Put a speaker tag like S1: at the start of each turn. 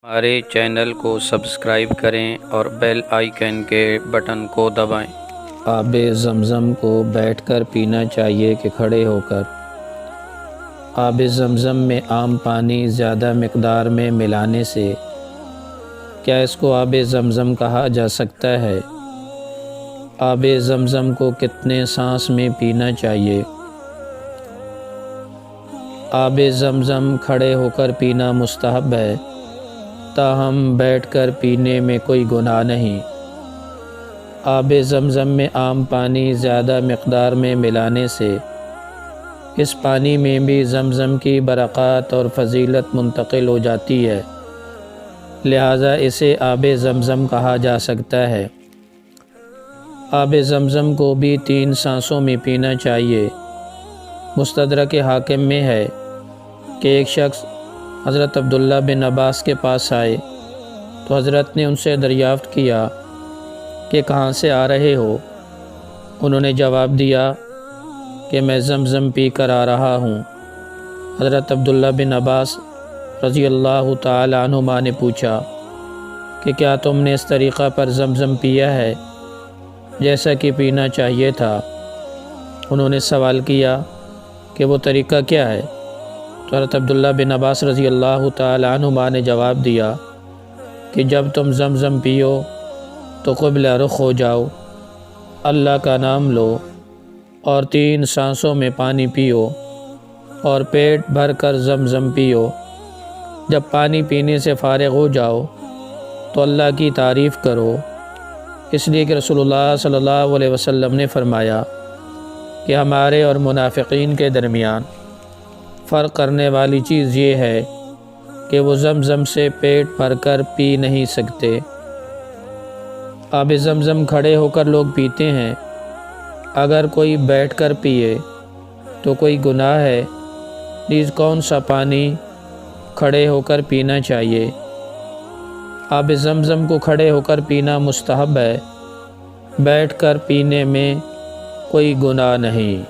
S1: ہمارے چینل کو سبسکرائب کریں اور بیل آئیکن کے بٹن کو دبائیں۔ آب زمزم کو بیٹھ کر پینا چاہیے کہ کھڑے ہو کر؟ آب زمزم میں عام پانی زیادہ مقدار میں ملانے سے کیا اس کو آب زمزم کہا جا سکتا ہے؟ آب زمزم کو کتنے سانس میں پینا چاہیے؟ آب زمزم کھڑے ہو کر پینا مستحب ہے، تاہم بیٹھ کر پینے میں کوئی گناہ نہیں۔ آب زمزم میں عام پانی زیادہ مقدار میں ملانے سے اس پانی میں بھی زمزم کی برکات اور فضیلت منتقل ہو جاتی ہے، لہٰذا اسے آب زمزم کہا جا سکتا ہے۔ آب زمزم کو بھی 3 سانسوں میں پینا چاہیے۔ مستدرک حاکم میں ہے کہ ایک شخص حضرت عبداللہ بن عباس کے پاس آئے تو حضرت نے ان سے دریافت کیا کہ کہاں سے آ رہے ہو؟ انہوں نے جواب دیا کہ میں زمزم پی کر آ رہا ہوں۔ حضرت عبداللہ بن عباس رضی اللہ تعالی عنہما نے پوچھا کہ کیا تم نے اس طریقہ پر زمزم پیا ہے جیسا کہ پینا چاہیے تھا؟ انہوں نے سوال کیا کہ وہ طریقہ کیا ہے؟ تو حضرت عبداللہ بن عباس رضی اللہ تعالی عنہما نے جواب دیا کہ جب تم زمزم پیو تو قبلہ رخ ہو جاؤ، اللہ کا نام لو اور 3 سانسوں میں پانی پیو اور پیٹ بھر کر زمزم پیو۔ جب پانی پینے سے فارغ ہو جاؤ تو اللہ کی تعریف کرو، اس لیے کہ رسول اللہ صلی اللہ علیہ وسلم نے فرمایا کہ ہمارے اور منافقین کے درمیان فرق کرنے والی چیز یہ ہے کہ وہ زمزم سے پیٹ بھر کر پی نہیں سکتے۔ آب زمزم کھڑے ہو کر لوگ پیتے ہیں، اگر کوئی بیٹھ کر پیے تو کوئی گناہ ہے؟ نیز کون سا پانی کھڑے ہو کر پینا چاہیے؟ آب زمزم کو کھڑے ہو کر پینا مستحب ہے، بیٹھ کر پینے میں کوئی گناہ نہیں۔